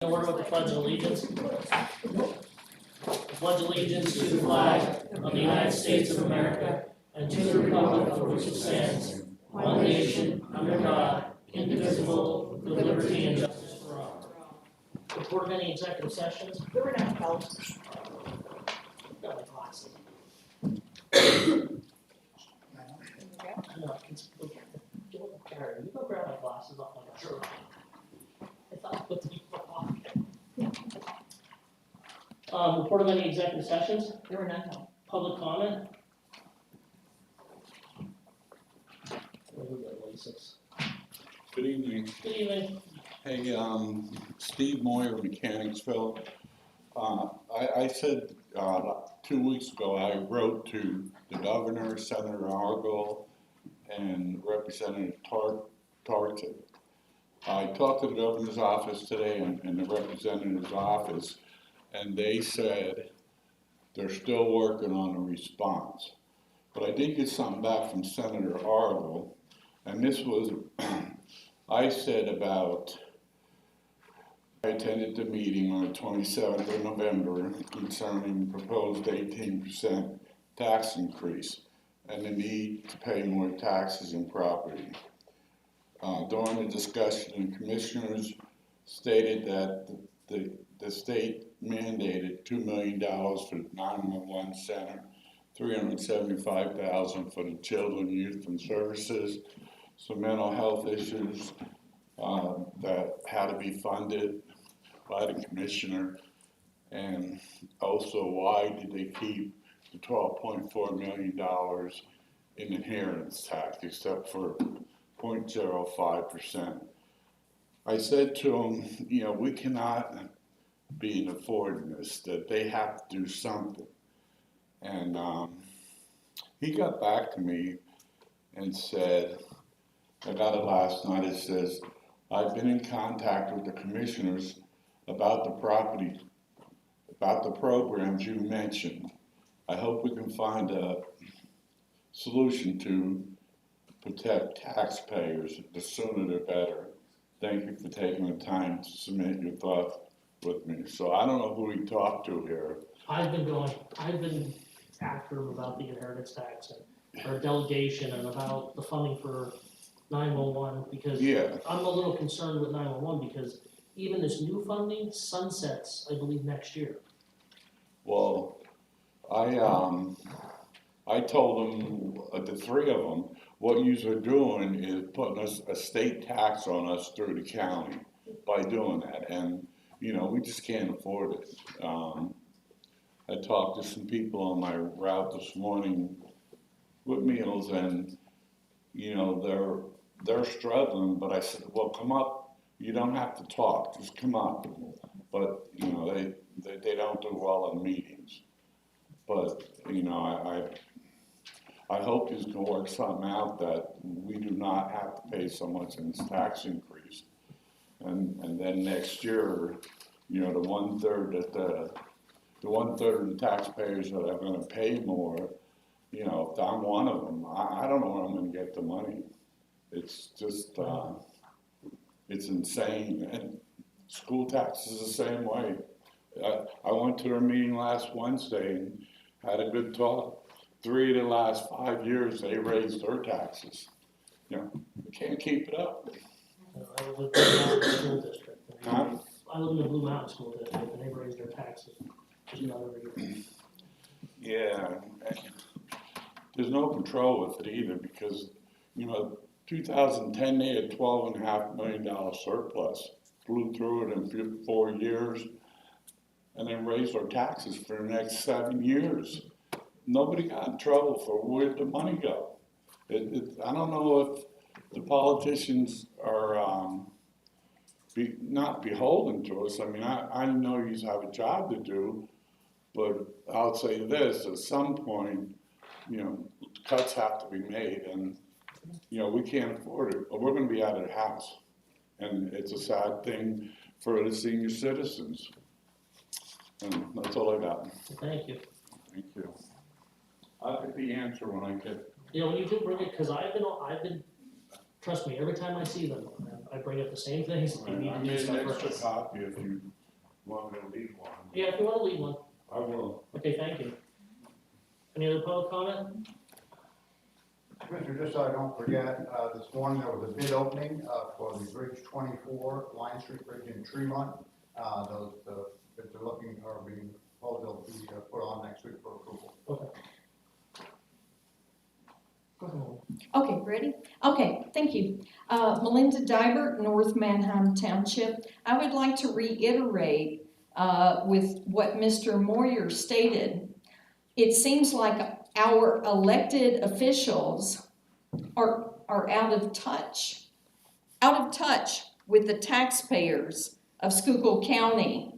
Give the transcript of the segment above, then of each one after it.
In order with the Pledge of Allegiance. I pledge allegiance to the flag of the United States of America and to the republic for which it stands, one nation, under God, indivisible, with liberty and justice for all. Report of any executive sessions? There were none held. Got my glasses. No, Gary, you go grab my glasses off my shirt. I thought I put them in my pocket. Report of any executive sessions? There were none held. Public comment? Good evening. Good evening. Hey, Steve Moyer, Mechanicsville. I said 2 weeks ago I wrote to the governor, Senator Argyle, and Representative Tartan. I talked to the governor's office today and the representative's office, and they said they're still working on a response. But I did get something back from Senator Argyle, and this was, I said about, I attended the meeting on the 27th of November concerning proposed 18% tax increase and the need to pay more taxes and property. During the discussion, the commissioners stated that the state mandated $2 million for the 911 center, $375,000 for the children, youth, and services, some mental health issues that had to be funded by the commissioner, and also why did they keep the $12.4 million in inheritance tax except for 0.05%. I said to him, you know, we cannot be affording this, that they have to do something. And he got back to me and said, I got it last night, it says, I've been in contact with the commissioners about the programs you mentioned. I hope we can find a solution to protect taxpayers. The sooner the better. Thank you for taking the time to submit your thoughts with me. So I don't know who he talked to here. I've been after him about the inheritance tax and our delegation and about the funding for 911 because I'm a little concerned with 911 because even this new funding sunsets, I believe, next year. Well, I told them, the three of them, what you're doing is putting us a state tax on us through the county by doing that, and you know we just can't afford it. I talked to some people on my route this morning with meals, and you know they're struggling. But I said, well, come up. You don't have to talk. Just come up. But you know they don't do well in meetings. But you know I hope he's going to work something out that we do not have to pay so much in this tax increase, and then next year, you know, the one third of the taxpayers that are going to pay more, you know, if I'm one of them, I don't know where I'm going to get the money. It's just it's insane, and school tax is the same way. I went to their meeting last Wednesday and had a good talk. 3 of the last 5 years, they raised their taxes. You know, we can't keep it up. I live in the Blue Mountain School District. Huh? I live in the Blue Mountain School District, and they raised their taxes just another year. Yeah, there's no control with it either because, you know, 2010 they had $12.5 million surplus, flew through it in 4 years, and then raised our taxes for the next 7 years. Nobody got in trouble for where'd the money go. I don't know if the politicians are not beholden to us. I mean, I know you have a job to do, but I'll say this, at some point, you know, cuts have to be made, and, you know, we can't afford it, but we're going to be out of the house. And it's a sad thing for the senior citizens. And that's all I got. Thank you. Thank you. I'll get the answer when I get. You know, when you do bring it, because I've been, trust me, every time I see them, I bring up the same things that you need I to made do an stuff extra for us. copy if you want me to leave one. Yeah, if you wanna leave one, I will. okay, thank you. Any other public comment? Commissioner, just so I don't forget, this morning there was a bid opening for the Bridge 24 Line Street Bridge in Tremont. The bids are looking, are being proposed, they'll be put on next week for approval. Okay. Go ahead. Okay, ready? Okay, thank you. Melinda Dybert, North Manheim Township. I would like to reiterate with what Mr. Moyer stated. It seems like our elected officials are out of touch with the taxpayers of Schuylkill County.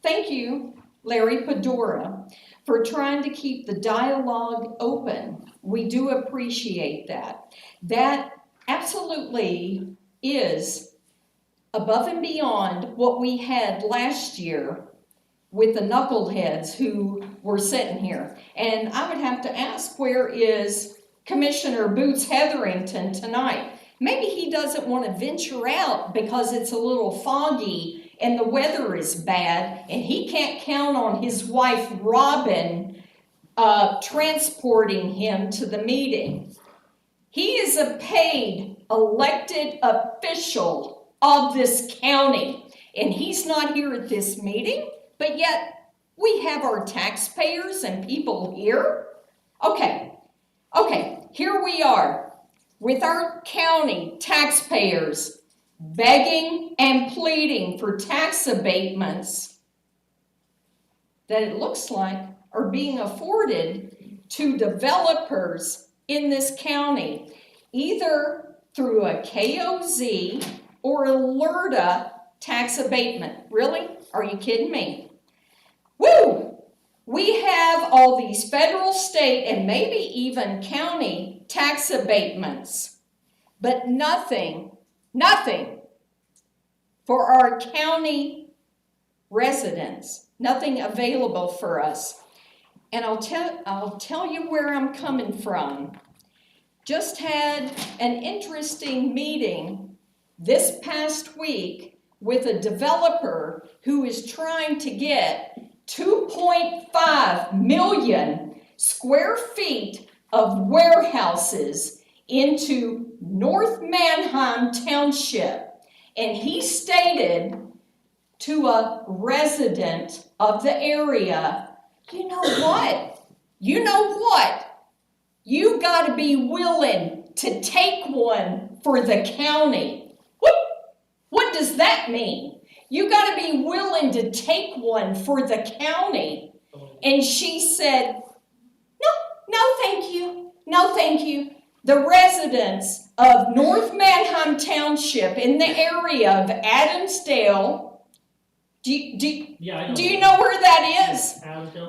Thank you, Larry Pedora, for trying to keep the dialogue open. We do appreciate that. That absolutely is above and beyond what we had last year with the knuckleheads who were sitting here. And I would have to ask, where is Commissioner Boots Hetherington tonight? Maybe he doesn't want to venture out because it's a little foggy and the weather is bad, and he can't count on his wife Robin transporting him to the meeting. He is a paid elected official of this county, and he's not here at this meeting, but yet we have our taxpayers and people here. Okay, here we are with our county taxpayers begging and pleading for tax abatements that it looks like are being afforded to developers in this county, either through a KOZ or a LERTA tax abatement. Really? Are you kidding me? Woo! We have all these federal, state, and maybe even county tax abatements, but nothing for our county residents, nothing available for us. And I'll tell you where I'm coming from. Just had an interesting meeting this past week with a developer who is trying to get 2.5 million square feet of warehouses into North Manheim Township. And he stated to a resident of the area, you know what? You got to be willing to take one for the county. What does that mean? You got to be willing to take one for the county. And she said, no, thank you. No, thank you. The residents of North Manheim Township in the area of Adamsdale, do you know where that is?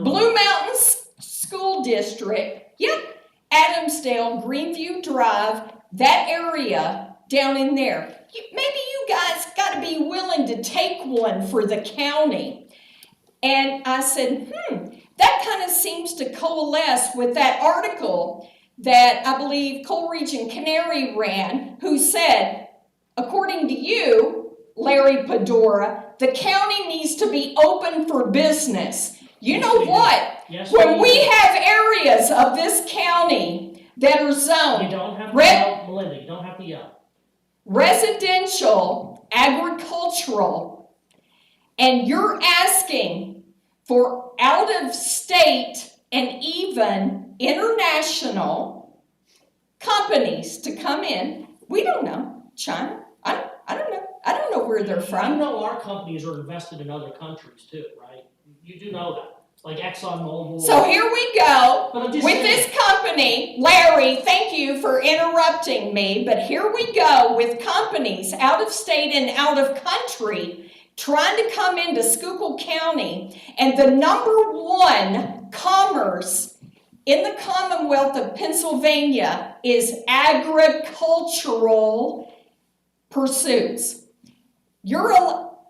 Blue Mountain School District. Yep. Adamsdale, Greenview Drive, that area down in there. Maybe you guys got to be willing to take one for the county. And I said, that kind of seems to coalesce with that article that I believe Coleridge and Canary ran, who said, according to you, Larry Pedora, the county needs to be open for business. You know what? Yes, when we have areas of this county that are zoned, you don't have to yell, Melinda, you don't have to yell. Residential, agricultural, and you're asking for out-of-state and even international companies to come in. We don't know. China? I don't know. I don't know where they're from. You know our companies are invested in other countries too, right? You do know that. Like ExxonMobil. So here we go with this company. Larry, thank you for interrupting me, but here we go with companies out of state and out of country trying to come into Schuylkill County, and the number one commerce in the Commonwealth of Pennsylvania is agricultural pursuits. You're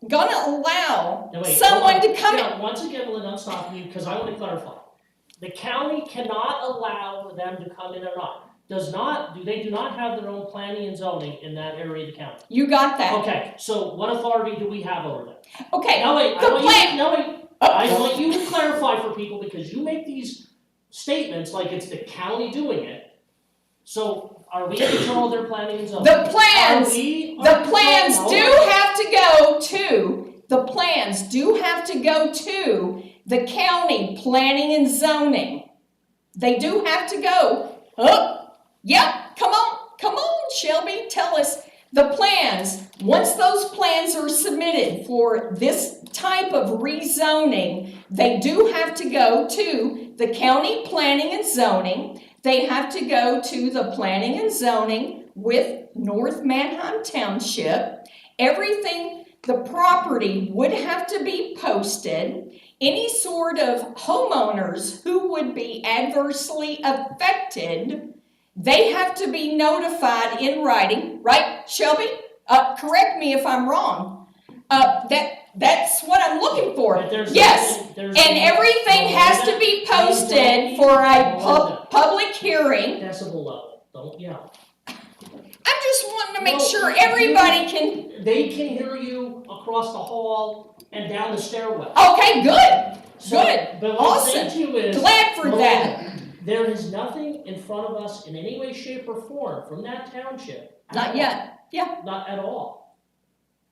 gonna allow someone to come in. Once again, Melinda, I'm stopping you because I want to clarify. The county cannot allow them to come in or not. they do not have their own planning and zoning in that area of the county. You got that? Okay, so what authority do we have over that? Okay, Now wait, the plan- I want you to clarify for people, because you make these statements like it's the county doing it. So are we in control of their planning and zoning? the plans, Are we the on plans control? do have to go to, the plans do have to go to the county planning and zoning. They do have to go. Oh, yep, come on, Shelby, tell us. The plans, once those plans are submitted for this type of rezoning, they do have to go to the county planning and zoning. They have to go to the planning and zoning with North Manheim Township. Everything, the property would have to be posted. Any sort of homeowners who would be adversely affected, they have to be notified in writing, right, Shelby? Correct me if I'm wrong. That's what I'm looking for. But there's Yes, nothing- there's and no- everything has to be posted for a public hearing. Decibel level, don't yell. I'm just wanting to make No, sure everybody can, They can hear you across the hall and down the stairwell. okay, good, So, good, But what I'm saying awesome. to you is, Glad for that. there is nothing in front of us in any way, shape, or form from that township. at Not all. yet, Not at all.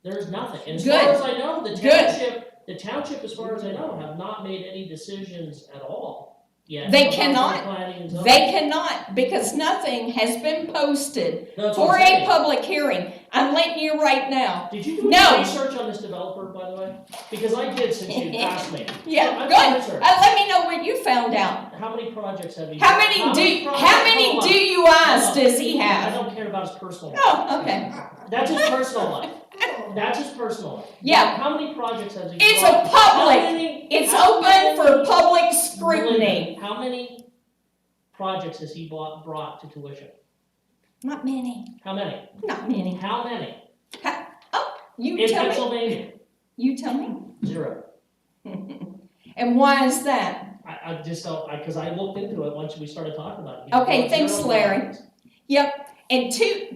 There's nothing. And as Good. far as I know, the Good. township, as far as I know, have not made any decisions at all yet. They about cannot. their planning and zoning. they cannot, because nothing has been posted That's what for I'm a saying. public hearing. I'm letting you right now. Did you do No. any research on this developer, by the way? Because I did since you asked me. Yeah, I've good. done research. Let me know what you found out. How many projects have you? How many projects- DUIs does he I have? don't care about his personal life. Oh, okay. That's his personal life. That's his personal life. Yeah. How many projects has he? It's brought? a public, How many- it's how open for many- public scrutiny. How many projects has he brought to tuition? Not many, How many? not many. How many? You In tell me, Pennsylvania? you tell me. 0. And why is that? I just don't, because I looked into it once we started talking about it. Okay, He brought thanks, 0 Larry. projects. Yep, and two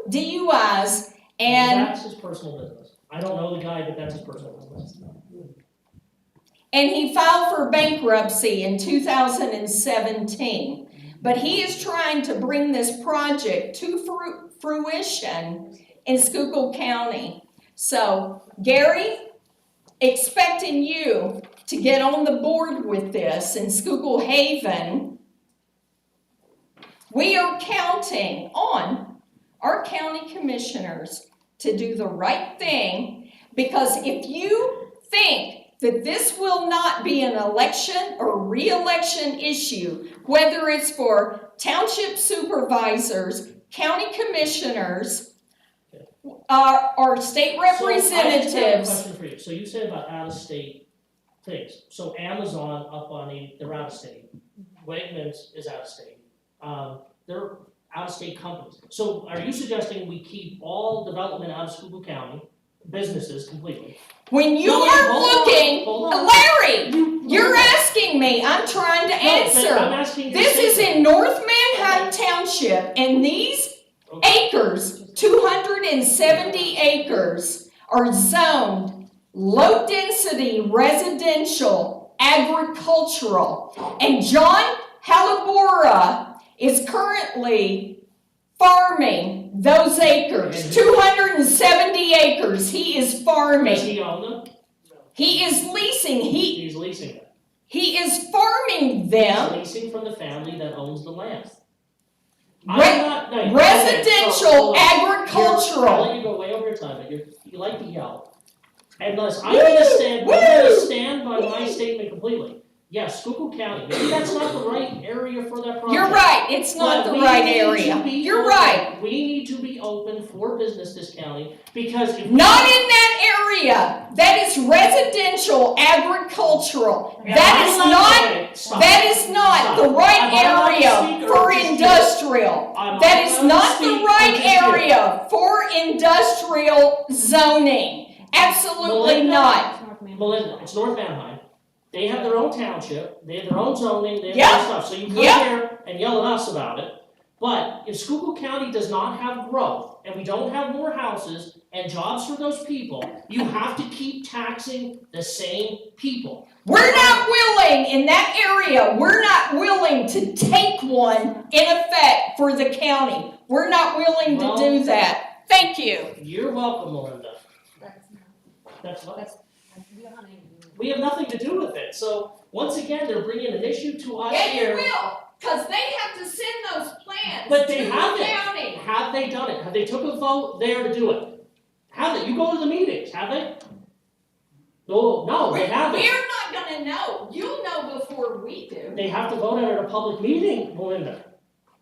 DUIs and That's his personal business. I don't know the guy, but that's his personal business. he filed for bankruptcy in 2017. But he is trying to bring this project to fruition in Schuylkill County. So, Gary, expecting you to get on the board with this in Schuylkill Haven. We are counting on our county commissioners to do the right thing, because if you think that this will not be an election or re-election issue, whether it's for township supervisors, county commissioners, or state So I just have a representatives. question for you. So you said about out-of-state things. So Amazon up on they're out-of-state. Wegmans is out-of-state. They're out-of-state companies. So are you suggesting we keep all development out of Schuylkill County, businesses completely? When you No, wait, are hold on, looking, hold on. Larry, you're asking me, I'm trying to No, but answer. I'm asking you to This say is that. in North Manheim Township, and these acres, 270 acres, are zoned low-density residential agricultural. And John Halabora is currently farming those acres, 270 acres, he is Does farming. he own them? He is leasing, He's leasing them. he is farming He's them. leasing from the family that owns the land. Residential I'll agricultural. let you go way over your time, but you like to yell. Unless I'm gonna stand by my statement completely. Yes, Schuylkill County, maybe that's not the right area for that project. You're right, it's not But the we right need to area. be You're open. right. We need to be open for business this county, because if. Not in that area. That is residential agricultural. That is that is not the right area for industrial. That is not the right area for industrial zoning. Absolutely not. Melinda, it's North Manheim. They have their own township, they have their own zoning, they have Yep. their own stuff. So you come Yep. here and yell at us about it, But if Schuylkill County does not have growth, and we don't have more houses and jobs for those people, you have to keep taxing the same people. We're not willing in that area, we're not willing to take one in effect for the county. We're not willing to do that. Thank you. You're welcome, Melinda. That's what? We have nothing to do with it. So, once again, they're bringing an issue to us And you here. will, because they have to send those plans But to they the haven't. county. Have they done it? Have they took a vote there to do it? Have they? You go to the meetings, have they? No, they haven't. We're not gonna know. You'll know before we do. They have to vote at a public meeting, Melinda.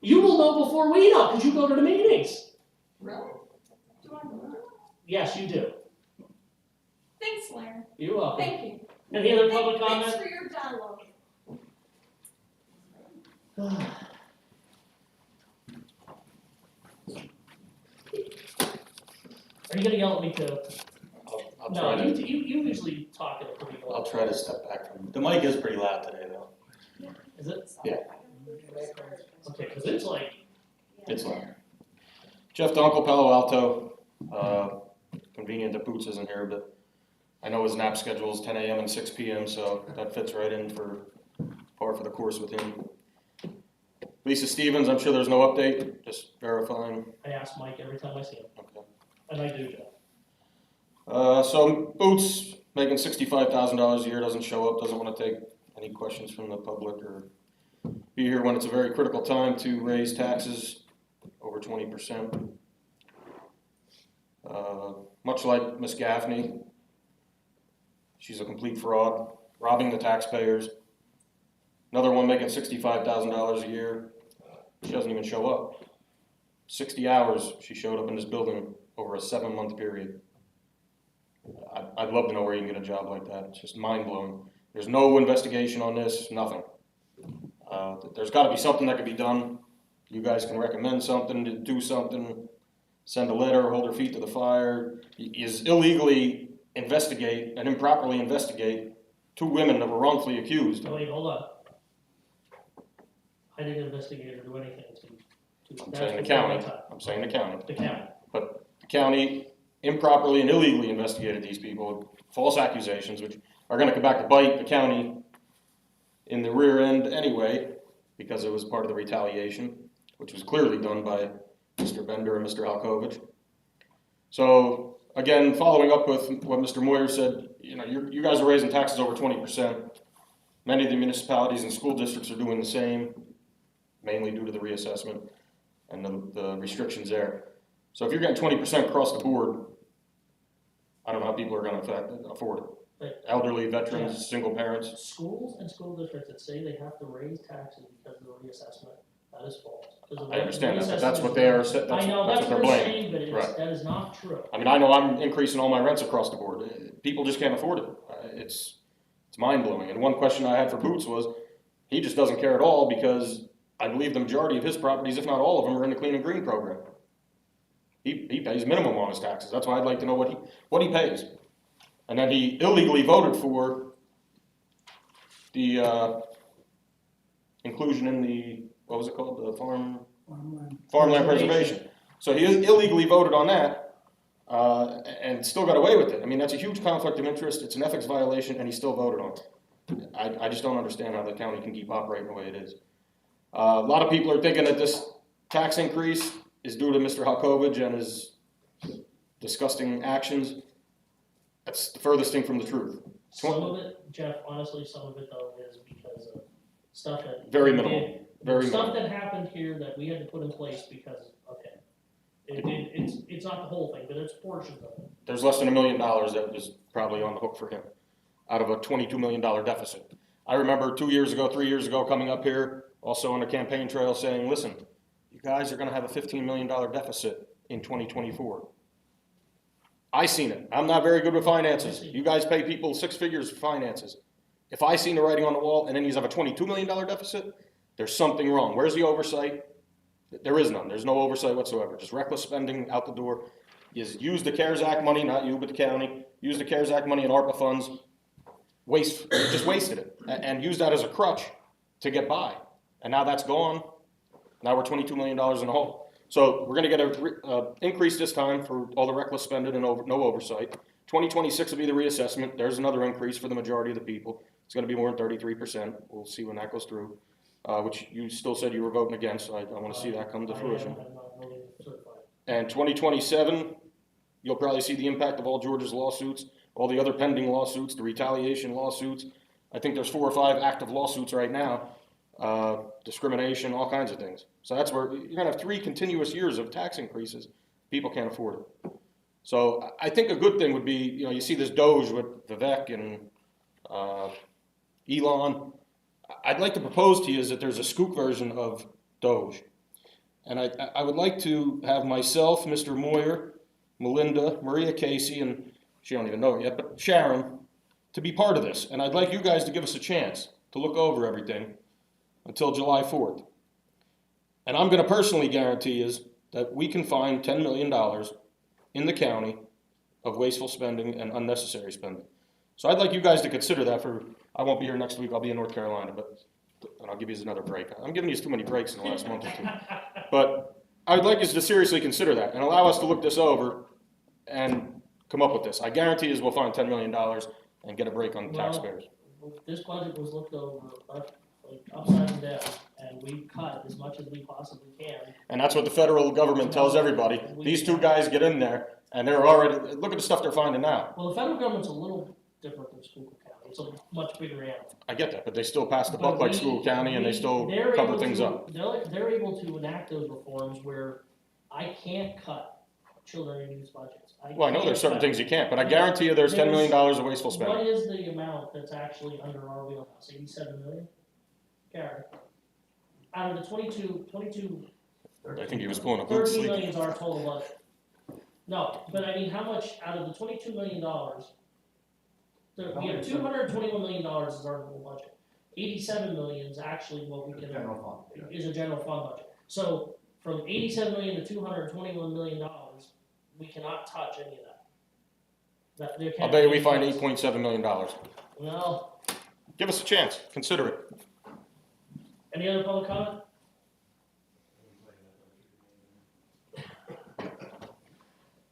You will know before we know, because you go to the meetings. Really? Do I know? Yes, you do. Thanks, Larry. You're welcome. Thank you. Any other public Thanks comment? for your dialogue. Are you gonna yell at me too? I'll No, try to. you usually talk at a pretty I'll loud. try to step back from. The mic is pretty loud today, though. Is it? Yeah. Okay, because it's like, It's loud. Jeff Dunkel, Palo Alto. Convenient that Boots isn't here, but I know his nap schedule is 10 a.m. and 6 p.m., so that fits right in for par for the course with him. Lisa Stevens, I'm sure there's no update. Just verifying. I ask Mike every time I see him, Okay. and I do, Jeff. So Boots making $65,000 a year, doesn't show up, doesn't want to take any questions from the public or be here when it's a very critical time to raise taxes over 20%. Much like Miss Gaffney, she's a complete fraud, robbing the taxpayers. Another one making $65,000 a year, she doesn't even show up. 60 hours she showed up in this building over a 7-month period. I'd love to know where you can get a job like that. It's just mind-blowing. There's no investigation on this, nothing. There's got to be something that can be done. You guys can recommend something, to do something, send a letter, hold their feet to the fire. Is illegally investigate and improperly investigate 2 women that were wrongfully accused. Oh, wait, hold on. I didn't investigate or do anything to. I'm that's saying the before my county. time. I'm saying the county. The county. But the county improperly and illegally investigated these people, false accusations, which are going to come back to bite the county in the rear end anyway, because it was part of the retaliation, which was clearly done by Mr. Bender and Mr. Halkovich. So again, following up with what Mr. Moyer said, you guys are raising taxes over 20%. Many of the municipalities and school districts are doing the same, mainly due to the reassessment and the restrictions there. So if you're getting 20% across the board, I don't know how people are going to afford it. Right. Elderly, veterans, Yeah. single parents. Schools and school districts that say they have to raise taxes because of the reassessment, that is false. Because I understand that, but reassessment that's is- what they are. That's I know, what that's they're what they're blaming. saying, but Right. that is not true. I mean, I know I'm increasing all my rents across the board. People just can't afford it. It's mind blowing. And one question I had for Boots was, he just doesn't care at all because I believe the majority of his properties, if not all of them, are in the Clean and Green program. He pays minimum on his taxes. That's why I'd like to know what he pays. And then he illegally voted for the inclusion in the, what was it called, the farmland preservation. So he illegally voted on that and still got away with it. I mean, that's a huge conflict of interest. It's an ethics violation, and he still voted on it. I just don't understand how the county can keep operating the way it is. A lot of people are thinking that this tax increase is due to Mr. Halkovich and his disgusting actions. That's the furthest thing from the truth. Some of it, Jeff, honestly, some of it though is because of stuff that. Very minimal. Very Stuff minimal. that happened here that we had to put in place because of him. It's not the whole thing, but it's portions of it. There's less than $1 million that was probably on the hook for him out of a $22 million deficit. I remember 3 years ago, coming up here, also on the campaign trail saying, listen, you guys are going to have a $15 million deficit in 2024. I seen it. I'm not very good with finances. You guys pay people 6 figures for finances. If I seen the writing on the wall and then you have a $22 million deficit, there's something wrong. Where's the oversight? There is none. There's no oversight whatsoever. Just reckless spending out the door. Use the CARES Act money, not you, but the county. Use the CARES Act money and ARPA funds. Just wasted it. And use that as a crutch to get by. And now that's gone. Now we're $22 million in the hole. So we're gonna get a increase this time for all the reckless spending and no oversight. 2026 will be the reassessment. There's another increase for the majority of the people. It's gonna be more than 33%. We'll see when that goes through, which you still said you were voting against, so I wanna see that come to fruition. I'm not voting certified. And 2027, you'll probably see the impact of all Georgia's lawsuits, all the other pending lawsuits, the retaliation lawsuits. I think there's 4 or 5 active lawsuits right now, discrimination, all kinds of things. So that's where you're gonna have 3 continuous years of tax increases. People can't afford it. So I think a good thing would be, you see this Doge with Vivek and Elon. I'd like to propose to you is that there's a scoop version of Doge. And I would like to have myself, Mr. Moyer, Melinda, Maria Casey, and she don't even know it yet, but Sharon, to be part of this. And I'd like you guys to give us a chance to look over everything until July 4th. And I'm gonna personally guarantee is that we can find $10 million in the county of wasteful spending and unnecessary spending. So I'd like you guys to consider that I won't be here next week, I'll be in North Carolina, and I'll give you another break. I'm giving you too many breaks in the last month or 2. But I would like us to seriously consider that and allow us to look this over and come up with this. I guarantee you we'll find $10 million and get a break on the taxpayers. This budget was looked over, like upside and down, and we cut as much as we possibly can. And that's what the federal government tells everybody. These 2 guys get in there and they're already, look at the stuff they're finding now. Well, the federal government's a little different than Schuylkill County. It's a much bigger animal. I get that, but they still pass the buck like Schuylkill County and they still They're cover able things to- up. They're able to enact those reforms where I can't cut children and youth budgets. Well, I know there's certain can't things you can't, but I guarantee you there's $10 million of wasteful cut- spending. What is the amount that's actually under our wheelhouse? 87 million? Gary? Out of the 22, I think he was pulling a boot 13 sleep. million is our total budget. No, but I mean, how much out of the $22 million, we have $221 million is our whole budget. 87 million is actually what we can, General fund. is a general fund budget. So from 87 million to $221 million, we cannot touch any of that. There I'll can't bet you be we find any cuts. $8.7 million. Well, Give us a chance, consider it. any other public comment?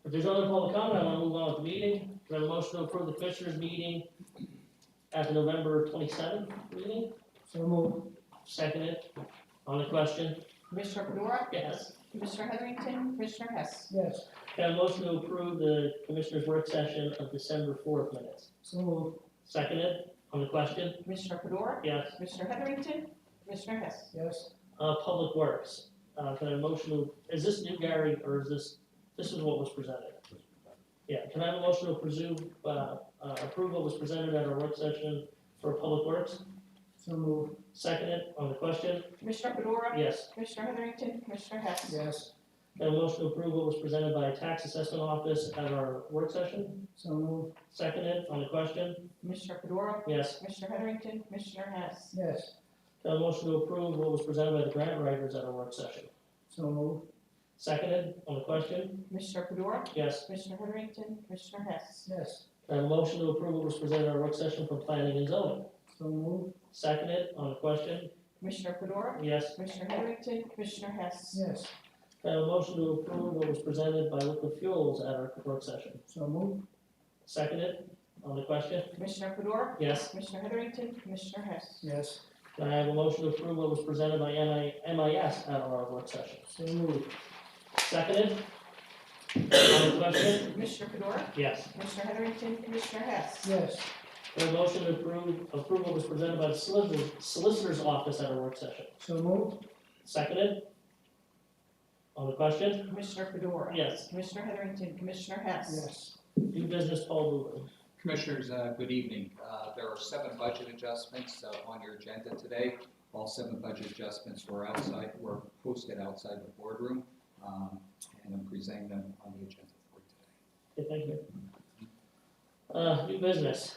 If there's no other public comment, I want to move on with the meeting. Do I have a motion to approve the commissioners' meeting at the November 27th meeting? So moved. Seconded. On the question? Commissioner Fedora? Yes. Commissioner Heatherington? Commissioner Hess? Yes. Got a motion to approve the commissioners' work session of December 4th minutes. So moved. Seconded. On the question? Commissioner Fedora? Yes. Commissioner Heatherington? Commissioner Hess? Yes. Public Works. Can I have a motion to, is this new, Gary, or is this is what was presented? Yeah, can I have a motion to approve what was presented at our work session for Public Works? So moved. Seconded. On the question? Commissioner Fedora? Yes. Commissioner Heatherington? Commissioner Hess? Yes. Can I have a motion to approve what was presented by Tax Assessment Office at our work session? So moved. Seconded. On the question? Commissioner Fedora? Yes. Commissioner Heatherington? Commissioner Hess? Yes. Can I have a motion to approve what was presented by the grant writers at our work session? So moved. Seconded. On the question? Commissioner Fedora? Yes. Commissioner Heatherington? Commissioner Hess? Yes. Can I have a motion to approve what was presented at our work session from Planning and Zoning? So moved. Seconded. On the question? Commissioner Fedora? Yes. Commissioner Heatherington? Commissioner Hess? Yes. Can I have a motion to approve what was presented by Liquid Fuels at our work session? So moved. Seconded. On the question? Commissioner Fedora? Yes. Commissioner Heatherington? Commissioner Hess? Yes. Can I have a motion to approve what was presented by MIS at our work session? So moved. Seconded. On the question? Commissioner Fedora? Yes. Commissioner Heatherington? Commissioner Hess? Yes. Can I have a motion to approve what was presented by the solicitor's office at our work session? So moved. Seconded. On the question? Commissioner Fedora? Yes. Commissioner Heatherington? Commissioner Hess? Yes. New business, Paul Blumen. Commissioners, good evening. There are 7 budget adjustments on your agenda today. All 7 budget adjustments were posted outside the boardroom, and I'm presenting them on the agenda for today. Okay, thank you. New business,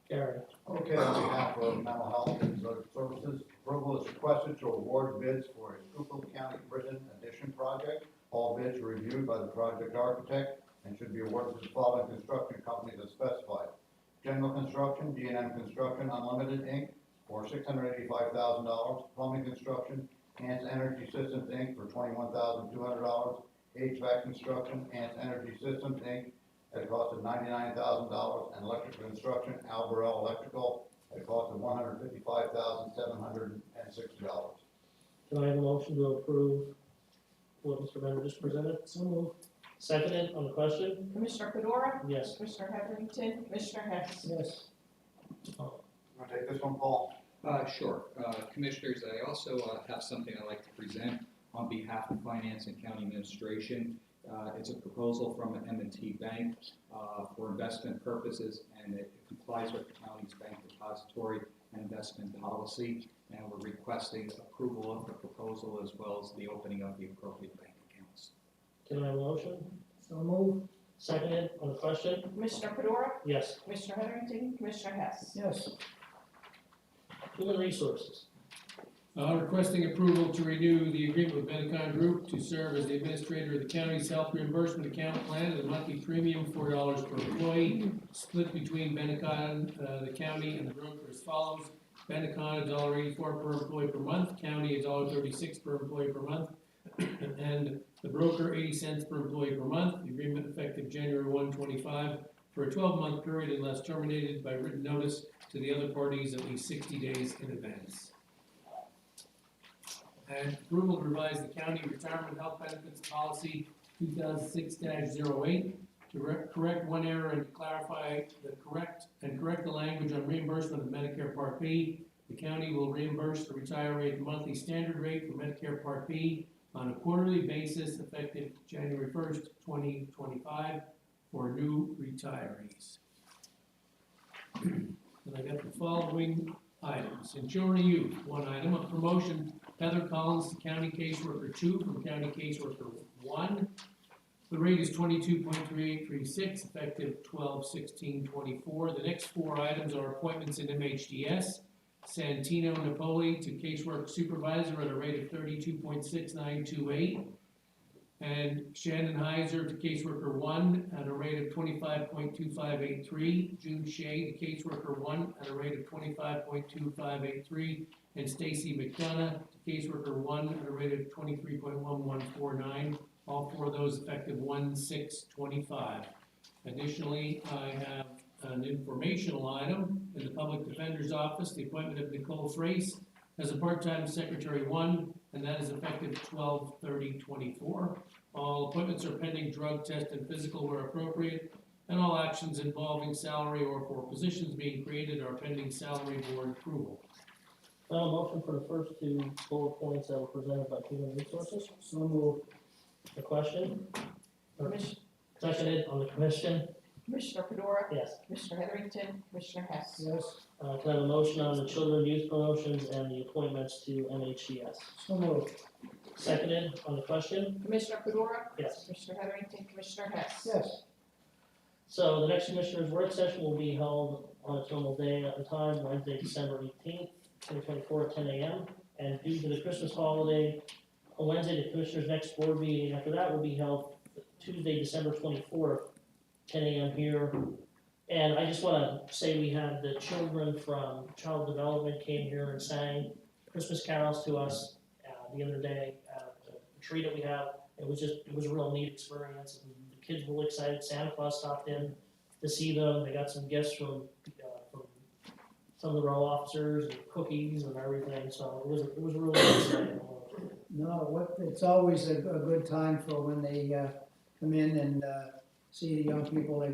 Gary. Okay, on behalf of Mental Health and Social Services, approval is requested to award bids for a Schuylkill County Prison Addition project. All bids are reviewed by the project architect and should be awarded to the following construction companies as specified. General Construction, D&M Construction Unlimited, Inc., for $685,000. Plumbing Construction, Ants Energy Systems, Inc. for $21,200. HVAC Construction, Ants Energy Systems, Inc. at a cost of $99,000. And Electrical Construction, Alberell Electrical, at a cost of $155,760. Can I have a motion to approve what Mr. Bender just presented? So moved. Seconded on the question? Commissioner Fedora, Yes. Commissioner Heatherington, Commissioner Hess. Yes. You want to take this one, Paul? Sure. Commissioners, I also have something I'd like to present on behalf of Finance and County Administration. It's a proposal from an M&T Bank for investment purposes, and it complies with the county's bank depository and investment policy. And we're requesting approval of the proposal as well as the opening of the appropriate bank accounts. Can I have a motion? So moved. Seconded on the question? Commissioner Fedora, Yes. Commissioner Heatherington, Commissioner Hess. Yes. Human Resources. Requesting approval to renew the agreement with Benetcon Group to serve as the administrator of the county's health reimbursement account plan at a monthly premium $4 per employee, split between Benetcon, the county, and the broker as follows. Benetcon $1.84 per employee per month, county $1.36 per employee per month, and the broker 80 cents per employee per month. The agreement effective January 1, 25 for a 12-month period unless terminated by written notice to the other parties at least 60 days in advance. And approval to revise the county retirement health benefits policy 2006-08 to correct one error and clarify correct the language on reimbursement of Medicare Part B. The county will reimburse the retiree at the monthly standard rate for Medicare Part B on a quarterly basis effective January 1st, 2025 for new retirees. And I got the following items. In children and youth, one item, a promotion, Heather Collins to County Caseworker 2 from County Caseworker 1. The rate is 22.3836, effective 12/16/24. The next four items are appointments in MHDS. Santino Napoli to Casework Supervisor at a rate of 32.6928. And Shannon Heiser to Caseworker 1 at a rate of 25.2583. June Shea to Caseworker 1 at a rate of 25.2583. And Stacy McDonough to Caseworker 1 at a rate of 23.1149. All four of those effective 1/6/25. Additionally, I have an informational item in the Public Defender's Office, the appointment of Nicole Frace as a part-time Secretary 1, and that is effective 12/30/24. All appointments are pending drug test and physical where appropriate, and all actions involving salary or for positions being created are pending salary board approval. Motion for the first two bullet points that were presented by Human Resources. So moved. The question? Seconded on the question? Commissioner Fedora, Yes. Commissioner Heatherington, Commissioner Hess. Yes. Can I have a motion on the children and youth promotions and the appointments to MHDS? So moved. Seconded on the question? Commissioner Fedora, Yes. Commissioner Heatherington, Commissioner Hess. Yes. So the next Commissioners' work session will be held on its normal day and time, Wednesday, December 18th, 2024 at 10 a.m. And due to the Christmas holiday, on Wednesday, the Commissioners' next board meeting after that will be held Tuesday, December 24th, 10 a.m. here. And I just want to say we had the children from Child Development came here and sang Christmas carols to us the other day at the retreat that we have. It was a real neat experience. And the kids were really excited. Santa Claus stopped in to see them. They got some gifts from some of the row officers and cookies and everything. So it was really exciting. No, it's always a good time for when they come in and see the young people.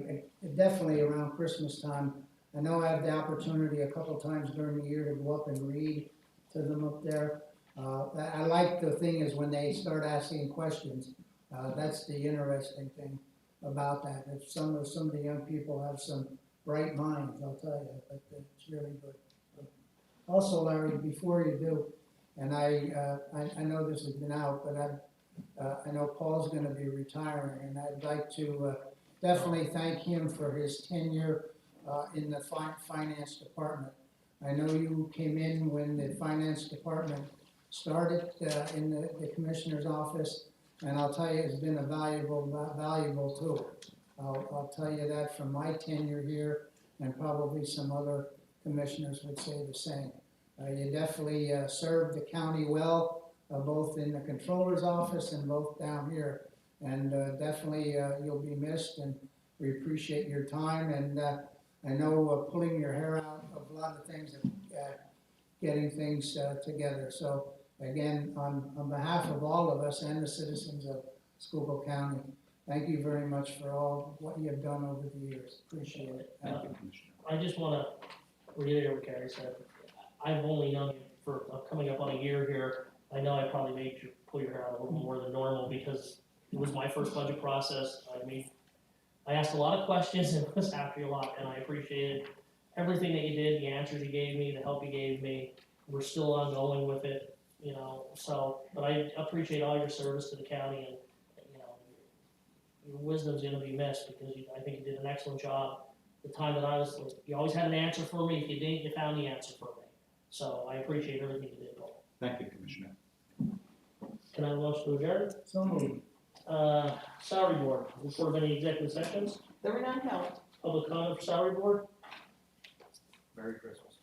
Definitely around Christmas time. I know I have the opportunity a couple times during the year to go up and read to them up there. I like the thing is when they start asking questions. That's the interesting thing about that. If some of the young people have some bright minds, I'll tell you, but it's really good. Also, Larry, before you do, and I know this has been out, but I know Paul's going to be retiring, and I'd like to definitely thank him for his tenure in the finance department. I know you came in when the finance department started in the commissioner's office, and I'll tell you, it's been a valuable tool. I'll tell you that from my tenure here, and probably some other commissioners would say the same. You definitely served the county well both in the controller's office and both down here. And definitely you'll be missed, and we appreciate your time. And I know pulling your hair out of a lot of things and getting things together. So again, on behalf of all of us and the citizens of Schuylkill County, thank you very much for all what you have done over the years. Appreciate it. Thank you. I just wanna reiterate what Gary said. I've only known you for coming up on a year here. I know I probably made you pull your hair out a little more than normal because it was my first budget process. I asked a lot of questions and was after you a lot, and I appreciated everything that you did, the answers you gave me, the help you gave me. We're still ongoing with it, you know, so, but I appreciate all your service to the county, and, you know, your wisdom's gonna be missed because I think you did an excellent job. The time that I was, you always had an answer for me. If you didn't, you found the answer for me. So I appreciate everything you did, Paul. Thank you, Commissioner. Can I have a motion to adjourn? So moved. Salary board, report of any executive sessions, There were none held. public comment for salary board? Merry Christmas.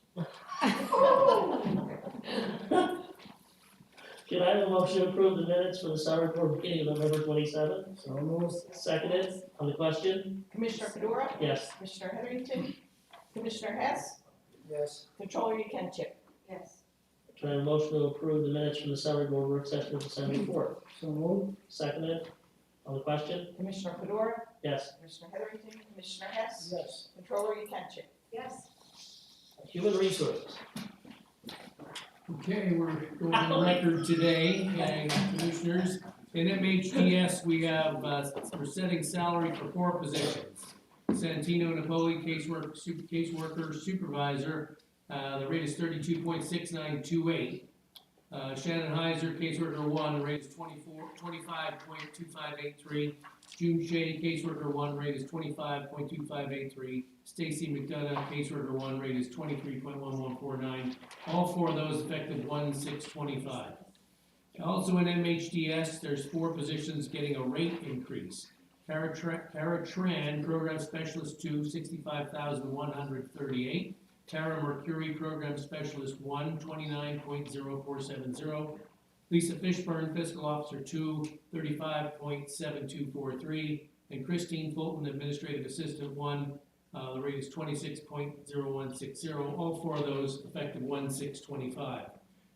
Can I have a motion to approve the minutes for the salary board meeting of November 27th? So moved. Seconded, on the question? Commissioner Fedora, Yes. Commissioner Heatherington, Commissioner Hess, Yes. Controller Yekenship. Yes. Can I have a motion to approve the minutes from the salary board work session of December 4th? So moved. Seconded, on the question? Commissioner Fedora, Yes. Commissioner Heatherington, Commissioner Hess, Yes. Controller Yekenship. Yes. Human resources. Okay, we're going on the record today, commissioners. In MHTS, we have, we're setting salary for 4 positions. Santino Napoli, caseworker supervisor, the rate is 32.6928. Shannon Heiser, caseworker 1, the rate is 25.2583. June Shea, caseworker 1, rate is 25.2583. Stacy McDonough, caseworker 1, rate is 23.1149. All 4 of those effective 1/6/25. Also in MHDS, there's 4 positions getting a rate increase. Paratran, program specialist 2, 65,138. Tara Mercury, program specialist 1, 29.0470. Lisa Fishburne, fiscal officer 2, 35.7243. And Christine Fulton, administrative assistant 1, the rate is 26.0160. All 4 of those effective 1/6/25.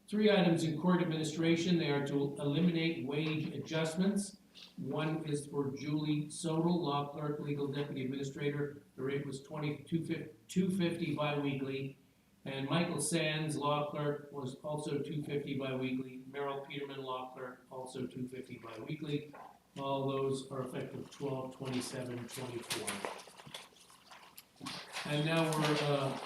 3 items in court administration. They are to eliminate wage adjustments. 1 is for Julie Sodal, law clerk, legal deputy administrator. The rate was $250 biweekly. And Michael Sands, law clerk, was also $250 biweekly. Merrill Peterman, law clerk, also $250 biweekly. All those are effective 12/27/24. And now we're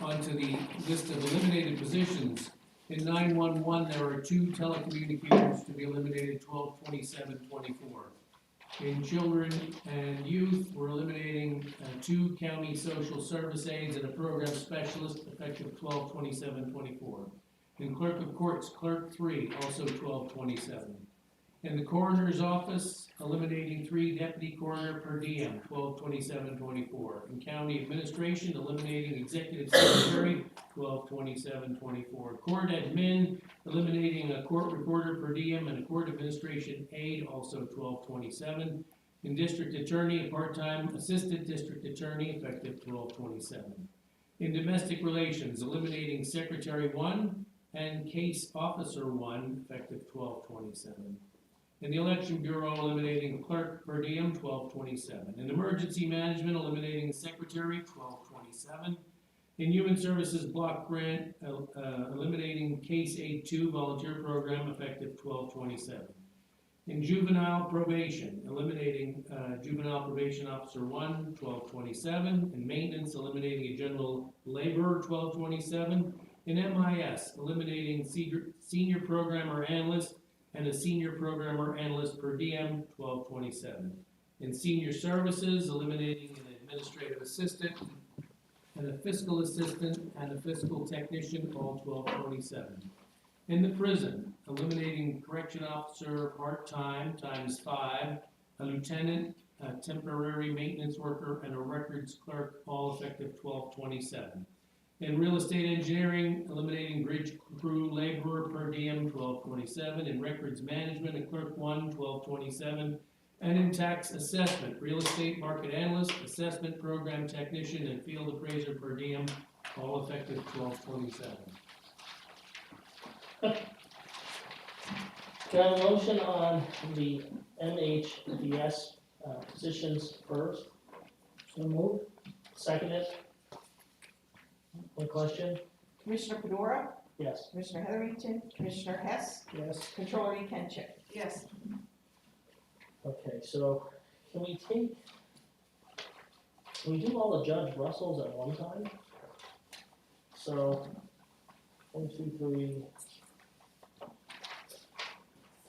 on to the list of eliminated positions. In 911, there are 2 telecommunicators to be eliminated 12/27/24. In children and youth, we're eliminating 2 county social service aides and a program specialist effective 12/27/24. In clerk of courts, clerk 3, also 12/27. In the coroner's office, eliminating 3 deputy coroner per diem, 12/27/24. In county administration, eliminating executive secretary, 12/27/24. Court admin, eliminating a court reporter per diem and a court administration aide, also 12/27. In district attorney, a part-time assistant district attorney, effective 12/27. In domestic relations, eliminating secretary 1 and case officer 1, effective 12/27. In the election bureau, eliminating clerk per diem, 12/27. In emergency management, eliminating secretary, 12/27. In human services block grant, eliminating case aid 2 volunteer program, effective 12/27. In juvenile probation, eliminating juvenile probation officer 1, 12/27. In maintenance, eliminating a general laborer, 12/27. In MIS, eliminating senior programmer analyst and a senior programmer analyst per diem, 12/27. In senior services, eliminating an administrative assistant and a fiscal assistant and a fiscal technician, all 12/27. In the prison, eliminating correction officer part-time times 5, a lieutenant, a temporary maintenance worker, and a records clerk, all effective 12/27. In real estate engineering, eliminating bridge crew laborer per diem, $12.27. In records management, a clerk 1, $12.27. And in tax assessment, real estate market analyst, assessment program technician, and field appraiser per diem, all effective $12.27. Can I have a motion on the MHDS positions first? So moved. Seconded? One question? Commissioner Fedora, Yes. Commissioner Heatherington, Commissioner Hess, Yes. Controller Yekenship. Yes. Okay, so can we do all the Judge Russells at one time? So, 1, 2, 3,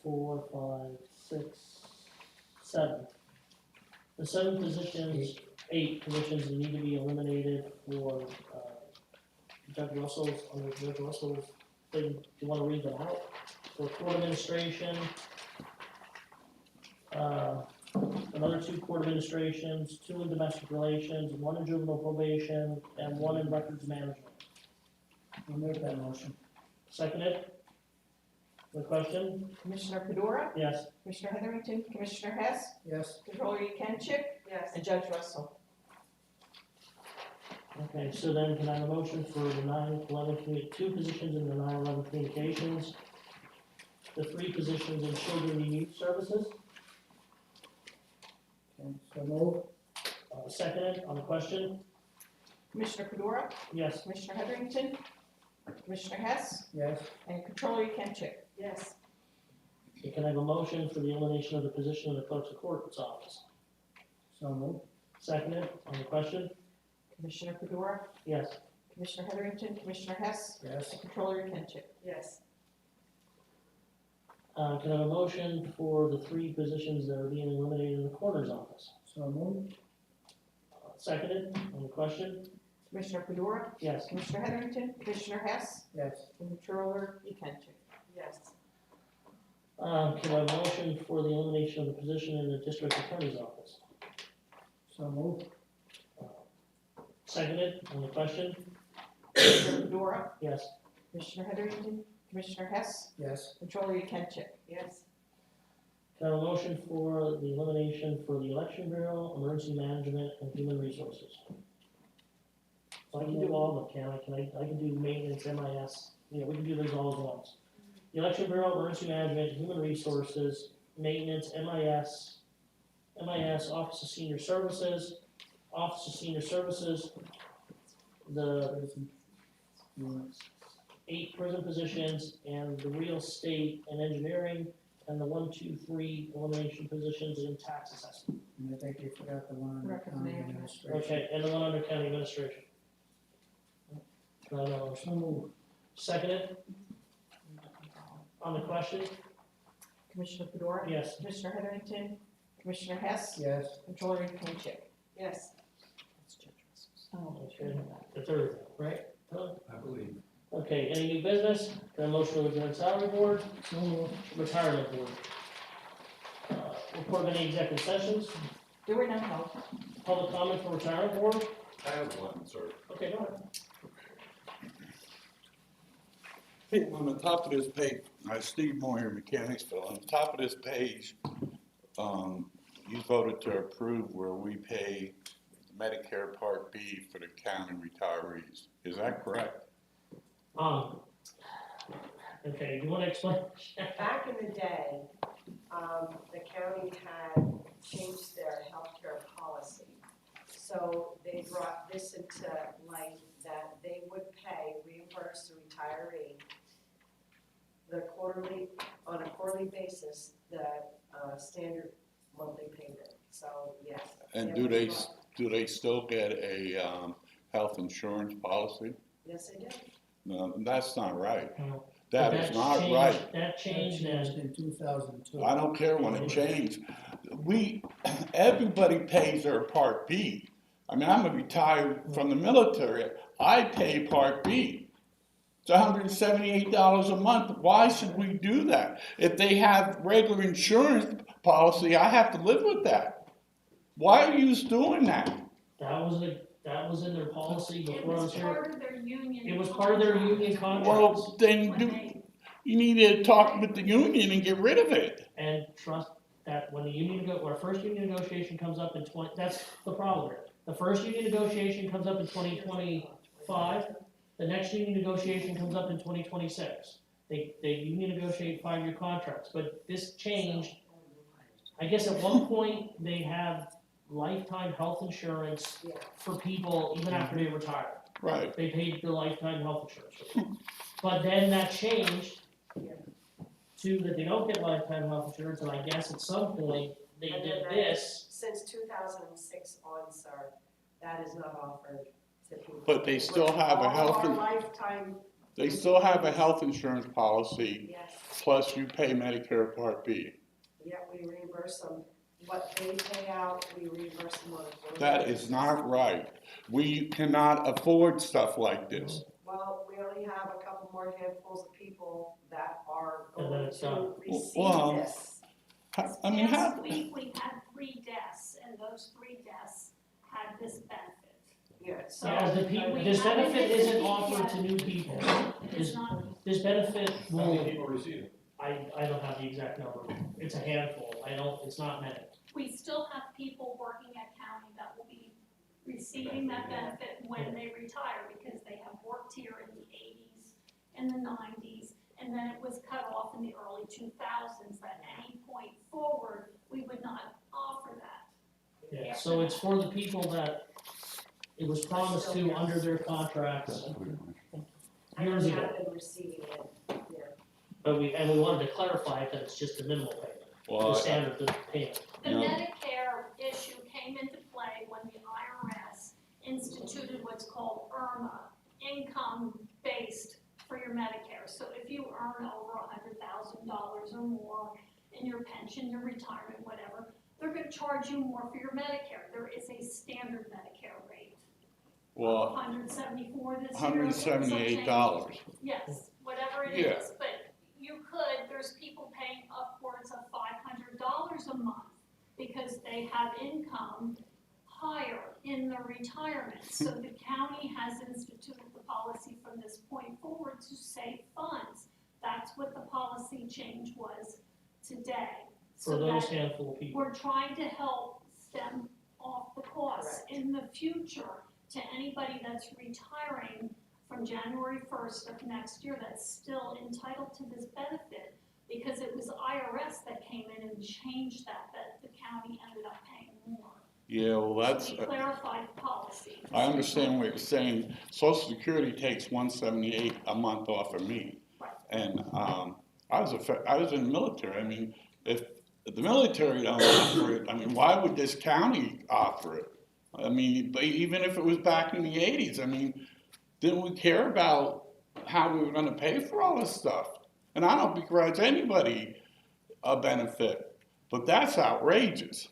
4, 5, 6, 7. The 7 positions, 8 positions that need to be eliminated for, Judge Russell's, under Judge Russell's thing. Do you wanna read them out? For court administration, another 2 court administrations, 2 in domestic relations, 1 in juvenile probation, and 1 in records management. I'll make that motion. Seconded? The question? Commissioner Fedora, Yes. Commissioner Heatherington, Commissioner Hess, Yes. Controller Yekenship. Yes. And Judge Russell. Okay, so then can I have a motion for the 9/11 2 positions in the 9/11 communications, the 3 positions in children and youth services? Okay, so moved. Seconded on the question? Commissioner Fedora, Yes. Commissioner Heatherington, Commissioner Hess, Yes. and Controller Yekenship. Yes. So can I have a motion for the elimination of the position in the clerk's of court's office? So moved. Seconded on the question? Commissioner Fedora, Yes. Commissioner Heatherington, Commissioner Hess, Yes. and Controller Yekenship. Yes. Can I have a motion for the 3 positions that are being eliminated in the coroner's office? So moved. Seconded on the question? Commissioner Fedora, Yes. Commissioner Heatherington, Commissioner Hess, Yes. and Controller Yekenship. Yes. Can I have a motion for the elimination of the position in the district attorney's office? So moved. Seconded on the question? Commissioner Fedora, Yes. Commissioner Heatherington, Commissioner Hess, Yes. Controller Yekenship. Yes. Can I have a motion for the elimination for the election bureau, emergency management, and human resources? So I can do all of them, can I? I can do maintenance, MIS, we can do those all at once. The election bureau, emergency management, human resources, maintenance, MIS, Office of Senior Services, the 8 prison positions, and the real estate and engineering, and the 1, 2, 3 elimination positions in tax assessment. And I think you forgot the one under Record county management. administration. Okay, and the one under county administration. Can I have a motion? So moved. Seconded? On the question? Commissioner Fedora, Yes. Commissioner Heatherington, Commissioner Hess, Yes. Controller Yekenship. Yes. Okay, the third, right? I believe. Okay, any new business? Can I have a motion to adjourn salary board, So moved. retirement board? Report of any executive sessions, There were none held. public comment for retirement board? I have one, sir. Okay, go ahead. Hey, on the top of this page, Steve Moyer, Mechanicsville, on the top of this page, you voted to approve where we pay Medicare Part B for the county retirees. Is that correct? Okay, you wanna explain? Back in the day, the county had changed their healthcare policy. So they brought this into light that they would reimburse the retiree on a quarterly basis, the standard monthly payment. So, yes. And there do was they still get a, health insurance policy? Yes, they did. No, that's not right. No. That But is that's not changed- right. That changed and in 2002. I don't care when it changed. Everybody pays their Part B. I mean, I'm retired from the military. I pay Part B. It's $178 a month. Why should we do that? If they have regular insurance policy, I have to live with that. Why are you doing that? that was That was in their policy It before I was was here. part of their union. It was part of their union contracts. Well, then you need to talk with the union and get rid of it. And trust that when the union our first union negotiation comes up in that's the problem here. The first union negotiation comes up in 2025, the next union negotiation comes up in 2026. They union negotiate 5-year contracts, but this changed. I guess at one point, they have lifetime health insurance for people even after they retire. Right. They paid their lifetime health insurance for them. But then that changed to that they don't get lifetime health insurance, and I guess at some point, they And did then this. Since 2006 on, sir, that is not offered to people. But they still have a health, All our lifetime, they still have a health insurance policy, yes, plus you pay Medicare Part B. yeah, we reimburse them. What they pay out, we reimburse them on. a That is not right. We cannot afford stuff like this. Well, we only have a couple more handfuls of people that are And then going it's to done. receive Well, this. I mean, Last week, we had 3 deaths, and those 3 deaths had this benefit. Yeah, so. Yeah, this benefit isn't offered to new people. It's not, This benefit will, people receive it? I don't have the exact number. It's a handful. It's not many. we still have people working at county that will be receiving that benefit when they retire, because they have worked here in the 80s and the 90s, and then it was cut off in the early 2000s, that any point forward, we would not offer that. Yeah, so it's for the people that it was promised to under their contracts years I ago. have been receiving it, yeah. But we wanted to clarify that it's just a minimal payment, the Well, standard payment. The Yeah. Medicare issue came into play when the IRS instituted what's called IRMA, income-based for your Medicare. So if you earn over $100,000 or more in your pension, your retirement, whatever, they're gonna charge you more for your Medicare. There is a standard Medicare rate. well, $174 this year. $178. Yes, whatever it Yeah. is, but there's people paying upwards of $500 a month because they have income higher in their retirement. So the county has instituted the policy from this point forward to save funds. That's what the policy change was today. For So those that handful of people. we're trying to help stem off the costs in the future to anybody that's retiring from January 1st of next year that's still entitled to this benefit, because it was IRS that came in and changed that the county ended up paying more. Yeah, well, that's, We clarified the policy. I understand what you're saying. Social Security takes $178 a month off of me. Right. And, I was in the military. I mean, if the military don't offer it, I mean, why would this county offer it? I mean, but even if it was back in the 80s, I mean, didn't we care about how we were gonna pay for all this stuff? And I don't begrudge anybody a benefit, but that's outrageous.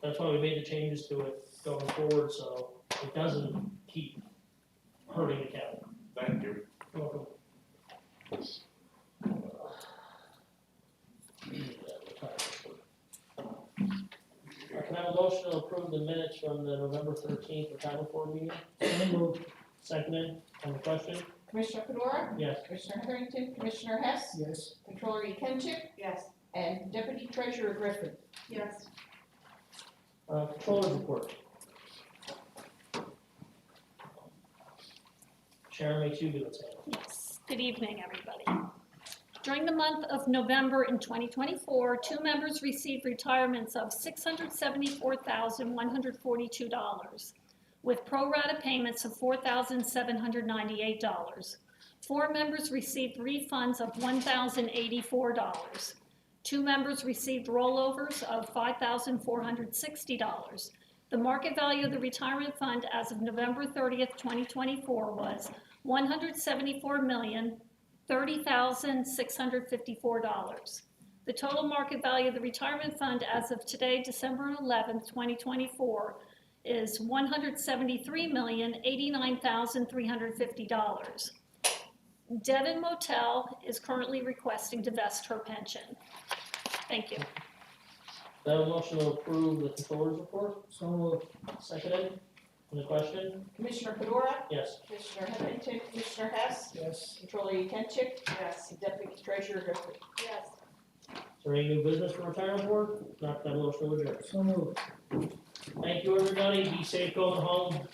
That's why we made the changes to it going forward, so it doesn't keep hurting the county. Thank you. You're welcome. Can I have a motion to approve the minutes from the November 13th retirement board meeting? Seconded, on the question? Commissioner Fedora, Yes. Commissioner Heatherington, Commissioner Hess, Yes. Controller Yekenship, Yes, and Deputy Treasurer Griffin. yes. Controller's report. Sharon makes you do it, Sam. Yes, good evening, everybody. During the month of November in 2024, 2 members received retirements of $674,142, with pro rata payments of $4,798. 4 members received refunds of $1,084. 2 members received rollovers of $5,460. The market value of the retirement fund as of November 30th, 2024 was $174,030,654. The total market value of the retirement fund as of today, December 11th, 2024, is $173,089,350. Devon Motel is currently requesting to vest her pension. Thank you. Do I have a motion to approve the controller's report? So moved. Seconded, On the question? Commissioner Fedora, Yes. Commissioner Heatherington, Commissioner Hess, Yes. Controller Yekenship, Yes. Deputy Treasurer Griffin. Yes. Is there any new business for retirement board? Not that motion to adjourn. So moved. Thank you, everybody. Be safe going home.